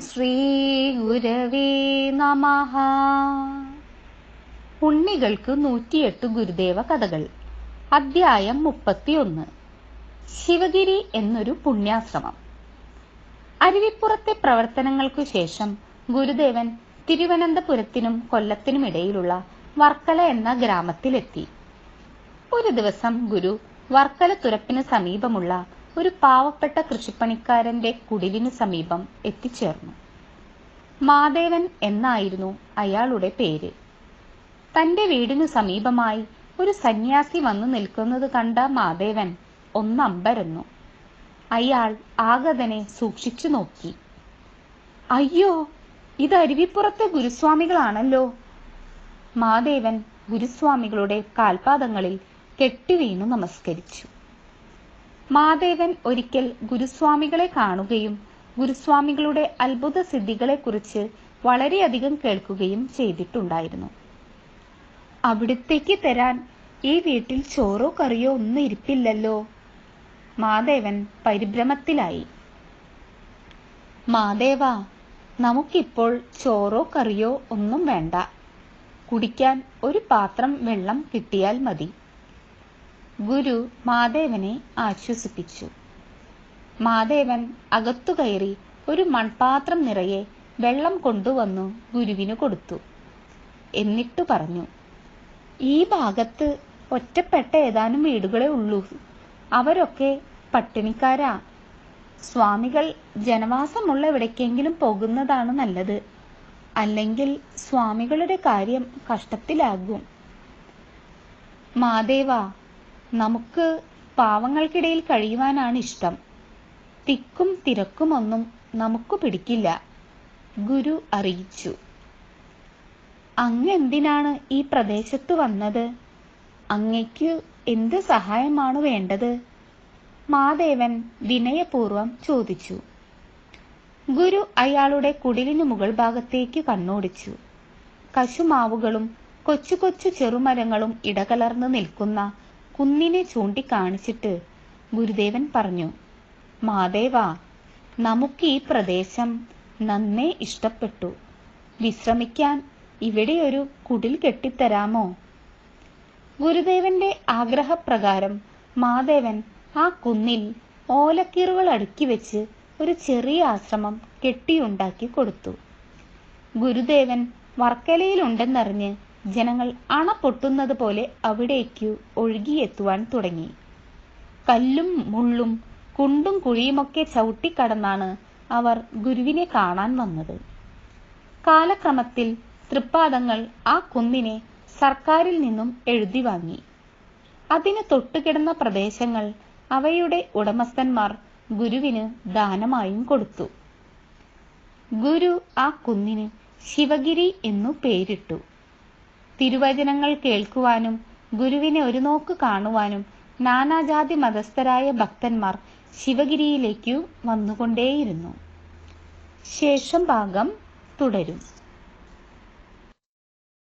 ശ്രീ ഗുരവേ നമഃ. ഉണ്ണികൾക്ക് 108 ഗുരുദേവ കഥകൾ. അധ്യായം 31. ശിവഗിരി എന്നൊരു പുണ്യാശ്രമം. അരുവിപ്പുറത്തെ പ്രവർത്തനങ്ങൾക്കു ശേഷം ഗുരുദേവൻ തിരുവനന്തപുരത്തിനും കൊല്ലത്തിനുമിടയിലുള്ള വർക്കല എന്ന ഗ്രാമത്തിലെത്തി. ഒരു ദിവസം ഗുരു വർക്കല തുരപ്പിന് സമീപമുള്ള ഒരു പാവപ്പെട്ട കൃഷിപ്പണിക്കാരന്റെ കുടിലിനു സമീപം എത്തിച്ചേർന്നു. മാധവൻ എന്നായിരുന്നു അയാളുടെ പേര്. തന്റെ വീടിനു സമീപമായി ഒരു സന്യാസി വന്നു നിൽക്കുന്നത് കണ്ട മാധവൻ ഒന്നമ്പരന്നു. അയാൾ ആഗതനെ സൂക്ഷിച്ചു നോക്കി. അയ്യോ, ഇത് അരുവിപ്പുറത്തെ ഗുരുസ്വാമികളാണല്ലോ. മാധവൻ ഗുരുസ്വാമികളുടെ കാൽപാദങ്ങളിൽ കെട്ടിവീണു നമസ്കരിച്ചു. മാധവൻ ഒരിക്കൽ ഗുരുസ്വാമികളെ കാണുകയും ഗുരുസ്വാമികളുടെ അത്ഭുത സിദ്ധികളെക്കുറിച്ച് വളരെയധികം കേൾക്കുകയും ചെയ്തിട്ടുണ്ടായിരുന്നു. അവിടുത്തേക്ക് തരാൻ ഈ വീട്ടിൽ ചോറോ കറിയോ ഒന്നും ഇരിപ്പില്ലല്ലോ. മാധവൻ പരിഭ്രമത്തിലായി. മാധവ, നമുക്കിപ്പോൾ ചോറോ കറിയോ ഒന്നും വേണ്ട. കുടിക്കാൻ ഒരു പാത്രം വെള്ളം കിട്ടിയാൽ മതി. ഗുരു മാധവനെ ആശ്വസിപ്പിച്ചു. മാധവൻ അകത്തു കയറി ഒരു മൺപാത്രം നിറയെ വെള്ളം കൊണ്ടുവന്നു ഗുരുവിന് കൊടുത്തു. എന്നിട്ടു പറഞ്ഞു, ഈ ഭാഗത്ത് ഒറ്റപ്പെട്ട ഏതാനും വീടുകളെ ഉള്ളൂ. അവരൊക്കെ പട്ടിണിക്കാരാ. സ്വാമികൾ ജനവാസമുള്ള എവിടേക്കെങ്കിലും പോകുന്നതാണ് നല്ലത്. അല്ലെങ്കിൽ സ്വാമികളുടെ കാര്യം കഷ്ടത്തിലാകും. മാധവ, നമുക്ക് പാവങ്ങൾക്കിടയിൽ കഴിയുവാനാണ് ഇഷ്ടം. തിക്കും തിരക്കുമൊന്നും നമുക്ക് പിടിക്കില്ല, ഗുരു അറിയിച്ചു. അങ്ങ് എന്തിനാണ് ഈ പ്രദേശത്ത് വന്നത്? അങ്ങയ്ക്ക് എന്ത് സഹായമാണ് വേണ്ടത്? മാധവൻ വിനയപൂർവം ചോദിച്ചു. ഗുരു അയാളുടെ കുടിലിനു മുകൾ ഭാഗത്തേക്ക് കണ്ണോടിച്ചു. കശുമാവുകളും കൊച്ചു കൊച്ചു ചെറുമരങ്ങളും ഇടകലർന്ന് നിൽക്കുന്ന കുന്നിനെ ചൂണ്ടിക്കാണിച്ചിട്ട് ഗുരുദേവൻ പറഞ്ഞു, മാധവ, നമുക്ക് ഈ പ്രദേശം നന്നേ ഇഷ്ടപ്പെട്ടു. വിശ്രമിക്കാൻ ഇവിടെ ഒരു കുടിൽ കെട്ടിത്തരാമോ? ഗുരുദേവന്റെ ആഗ്രഹപ്രകാരം മാധവൻ ആ കുന്നിൽ ഓലക്കീറുകൾ അടുക്കി വെച്ച് ഒരു ചെറിയ ആശ്രമം കെട്ടിയുണ്ടാക്കി കൊടുത്തു. ഗുരുദേവൻ വർക്കലയിലുണ്ടെന്നറിഞ്ഞ് ജനങ്ങൾ അണ പൊട്ടുന്നത് പോലെ അവിടേക്കു ഒഴുകിയെത്തുവാൻ തുടങ്ങി. കല്ലും മുള്ളും കുണ്ടും കുഴിയുമൊക്കെ ചവിട്ടിക്കടന്നാണ് അവർ ഗുരുവിനെ കാണാൻ വന്നത്. കാലക്രമത്തിൽ തൃപ്പാദങ്ങൾ ആ കുന്നിനെ സർക്കാരിൽ നിന്നും എഴുതി വാങ്ങി. അതിന് തൊട്ടുകിടന്ന പ്രദേശങ്ങൾ അവയുടെ ഉടമസ്ഥന്മാർ ഗുരുവിന് ദാനമായും കൊടുത്തു. ഗുരു ആ കുന്നിന് ശിവഗിരി എന്നു പേരിട്ടു. തിരുവചനങ്ങൾ കേൾക്കുവാനും ഗുരുവിനെ ഒരു നോക്ക് കാണുവാനും നാനാജാതി മതസ്ഥരായ ഭക്തന്മാർ ശിവഗിരിയിലേക്കു വന്നുകൊണ്ടേയിരുന്നു. ശേഷം ഭാഗം തുടരും.